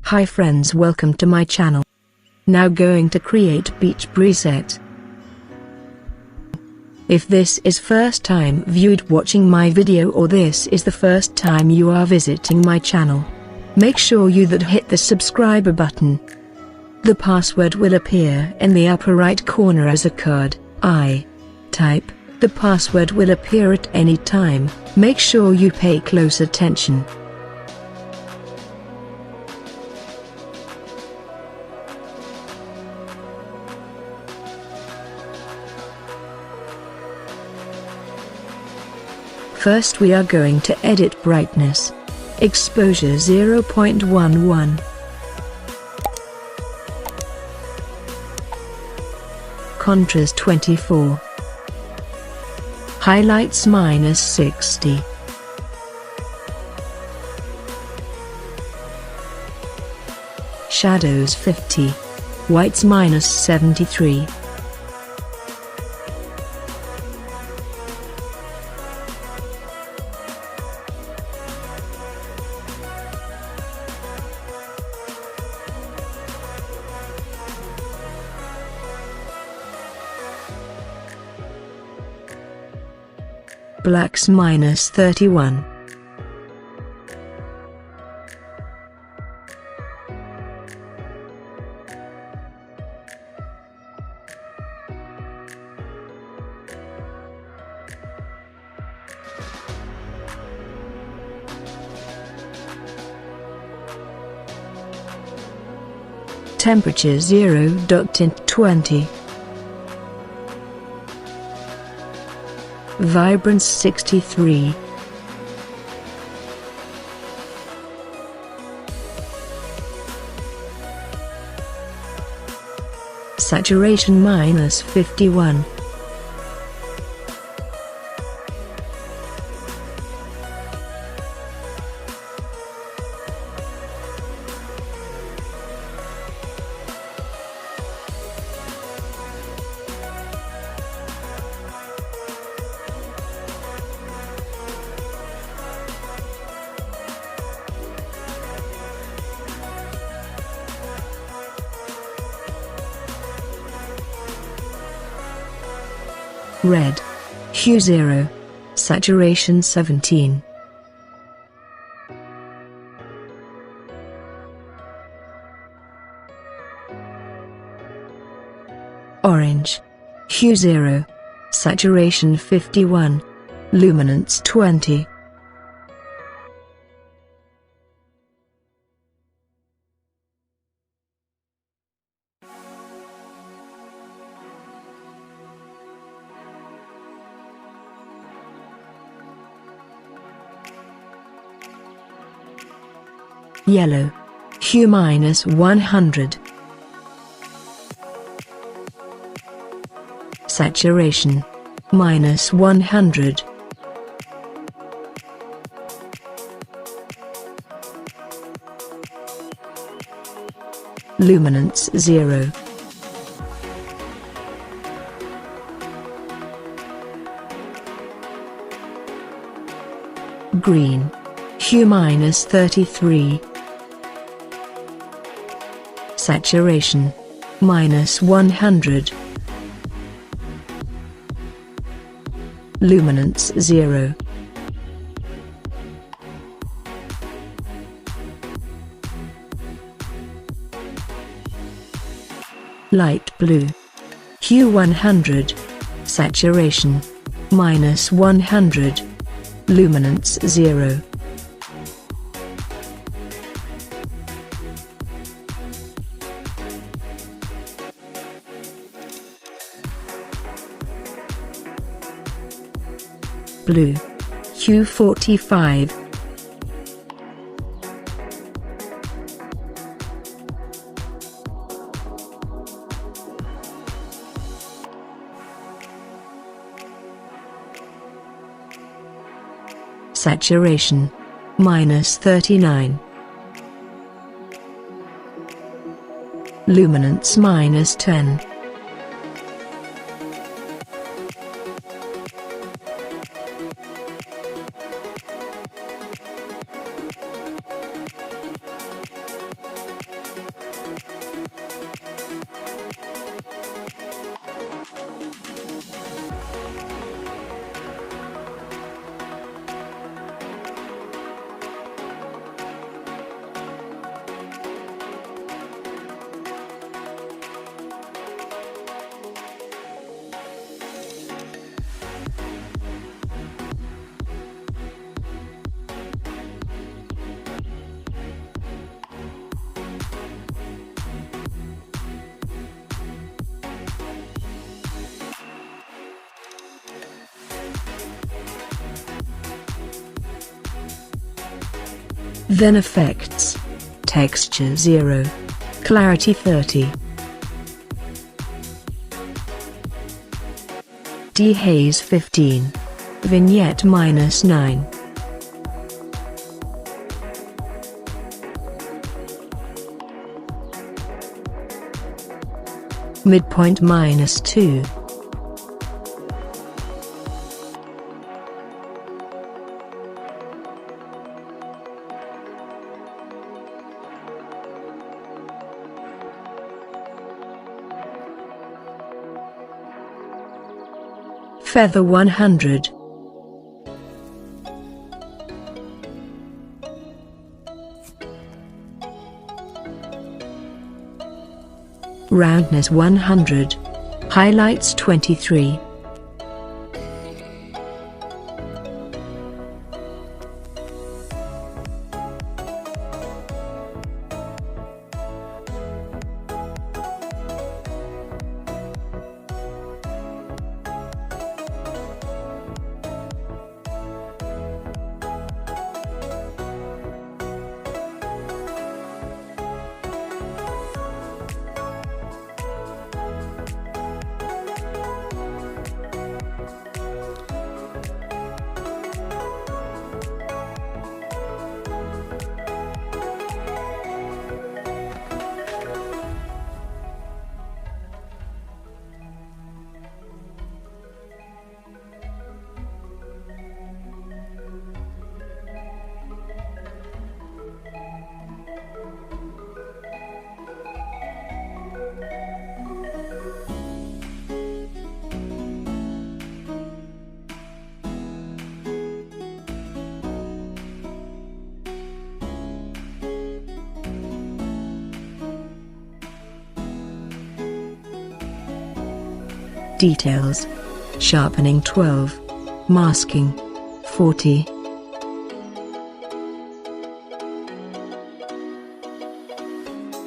Hi friends, welcome to my channel. Now going to create beach preset. If this is first time viewed watching my video or this is the first time you are visiting my channel, make sure you that hit the subscribe button. The password will appear in the upper right corner as a code. Type the password will appear at any time. Make sure you pay close attention. First we are going to edit brightness. Exposure 0.11. Contrast 24. Highlights -60. Shadows 50. Whites -73. Blacks -31. Temperature 0. Tint 20. Vibrance 63. Saturation -51. Red. Hue 0. Saturation 17. Orange. Hue 0. Saturation 51. Luminance 20. Yellow. Hue -100. Saturation -100. Luminance 0. Green. Hue -33. Saturation -100. Luminance 0. Light blue. Hue 100. Saturation -100. Luminance 0. Blue. Hue 45. Saturation -39. Luminance -10. Then Effects, Texture 0, Clarity 30. Dehaze 15. Vignette -9. Midpoint -2. Feather 100. Roundness 100. Highlights 23. Details. Sharpening 12. Masking 40.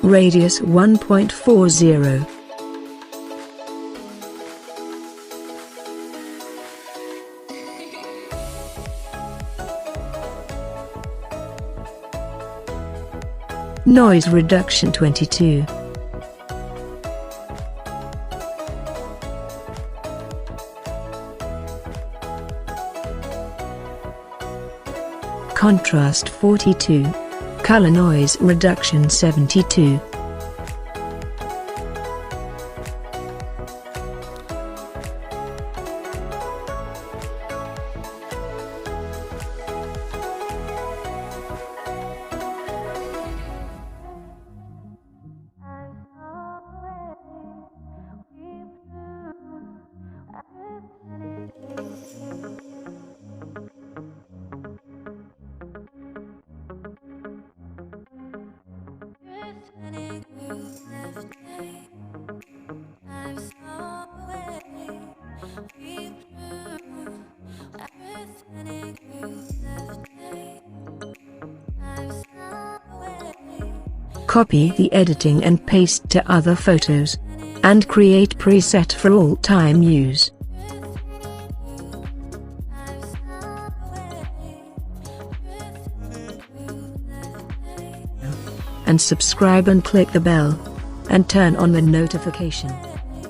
Radius 1.40. Noise reduction 22. Contrast 42. Color noise reduction 72. Copy the editing and paste to other photos. And create preset for all time use. And subscribe and click the bell. And turn on the notification.